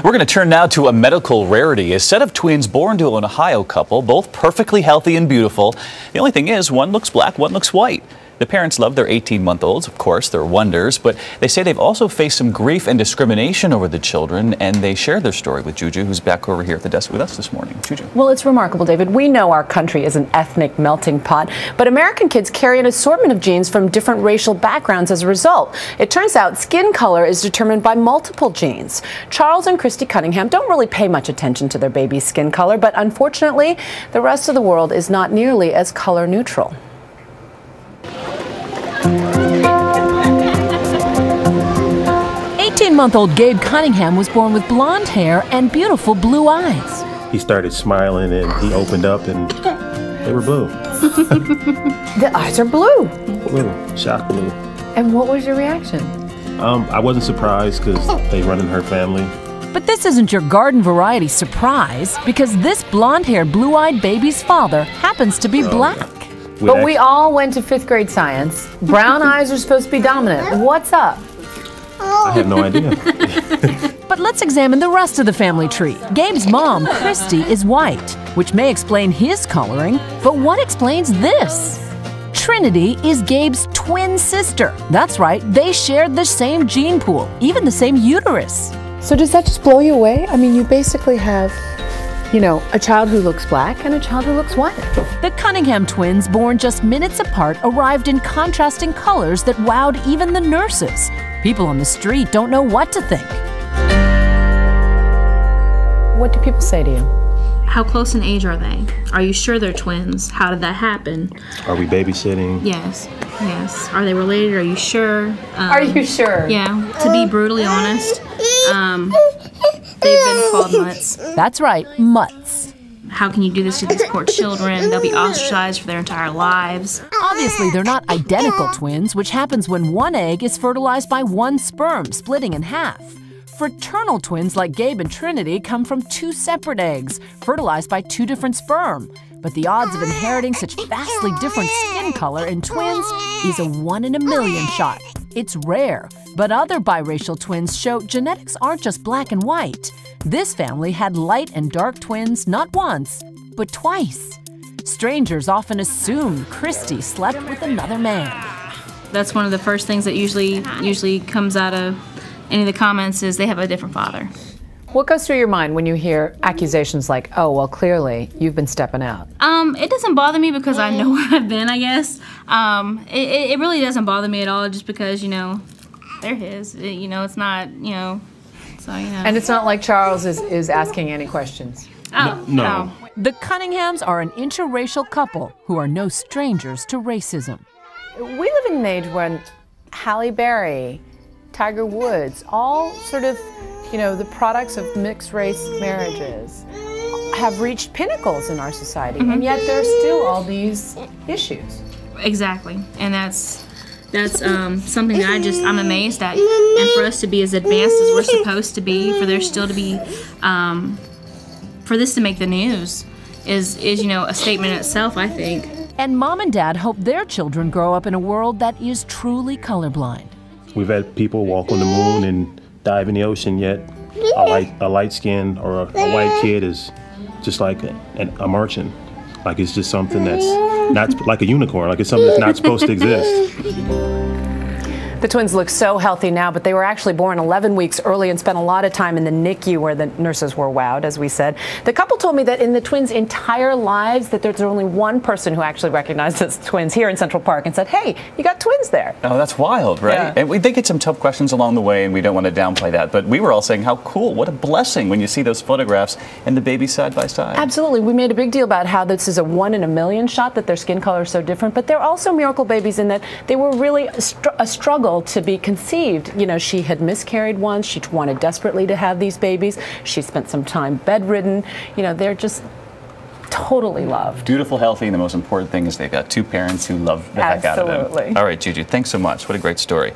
We're going to turn now to a medical rarity. A set of twins born to an Ohio couple, both perfectly healthy and beautiful. The only thing is, one looks black, one looks white. The parents love their 18-month-olds, of course, they're wonders, but they say they've also faced some grief and discrimination over the children, and they share their story with Juju, who's back over here at the desk with us this morning. Juju. Well, it's remarkable, David. We know our country is an ethnic melting pot, but American kids carry an assortment of genes from different racial backgrounds as a result. It turns out skin color is determined by multiple genes. Charles and Christy Cunningham don't really pay much attention to their baby's skin color, but unfortunately, the rest of the world is not nearly as color neutral. 18-month-old Gabe Cunningham was born with blonde hair and beautiful blue eyes. He started smiling and he opened up and they were blue. The eyes are blue. Blue, shock blue. And what was your reaction? I wasn't surprised because they run in her family. But this isn't your garden variety surprise, because this blonde-haired, blue-eyed baby's father happens to be black. But we all went to 5th grade science. Brown eyes are supposed to be dominant. What's up? I have no idea. But let's examine the rest of the family tree. Gabe's mom, Christy, is white, which may explain his coloring, but what explains this? Trinity is Gabe's twin sister. That's right, they shared the same gene pool, even the same uterus. So does that just blow you away? I mean, you basically have, you know, a child who looks black and a child who looks white. The Cunningham twins, born just minutes apart, arrived in contrasting colors that wowed even the nurses. People on the street don't know what to think. What do people say to you? How close in age are they? Are you sure they're twins? How did that happen? Are we babysitting? Yes, yes. Are they related? Are you sure? Are you sure? Yeah, to be brutally honest, they've been called mutts. That's right, mutts. How can you do this to these poor children? They'll be ostracized for their entire lives. Obviously, they're not identical twins, which happens when one egg is fertilized by one sperm, splitting in half. Fraternal twins like Gabe and Trinity come from 2 separate eggs, fertilized by 2 different sperm. But the odds of inheriting such vastly different skin color in twins is a 1 in a million shot. It's rare, but other biracial twins show genetics aren't just black and white. This family had light and dark twins not once, but twice. Strangers often assume Christy slept with another man. That's one of the first things that usually comes out of any of the comments is they have a different father. What goes through your mind when you hear accusations like, oh, well, clearly you've been stepping out? It doesn't bother me because I know where I've been, I guess. It really doesn't bother me at all just because, you know, they're his. You know, it's not, you know, so, you know. And it's not like Charles is asking any questions? Oh, no. The Cunninghams are an interracial couple who are no strangers to racism. We live in an age when Halle Berry, Tiger Woods, all sort of, you know, the products of mixed race marriages have reached pinnacles in our society, and yet there are still all these issues. Exactly, and that's something that I'm amazed at, and for us to be as advanced as we're supposed to be, for there still to be, for this to make the news is you know, a statement in itself, I think. And mom and dad hope their children grow up in a world that is truly colorblind. We've had people walk on the moon and dive in the ocean, yet a light skin or a white kid is just like a merchant. Like it's just something that's not like a unicorn, like it's something that's not supposed to exist. The twins look so healthy now, but they were actually born 11 weeks early and spent a lot of time in the NICU where the nurses were wowed, as we said. The couple told me that in the twins' entire lives that there's only one person who actually recognized as twins here in Central Park and said, hey, you got twins there. Oh, that's wild, right? Yeah. And they get some tough questions along the way, and we don't want to downplay that. But we were all saying how cool, what a blessing when you see those photographs and the babies side by side. Absolutely. We made a big deal about how this is a 1 in a million shot, that their skin color is so different. But they're also miracle babies in that they were really a struggle to be conceived. You know, she had miscarried once. She wanted desperately to have these babies. She spent some time bedridden. You know, they're just totally loved. Beautiful, healthy, and the most important thing is they've got 2 parents who love the heck out of them. Absolutely. All right, Juju, thanks so much. What a great story.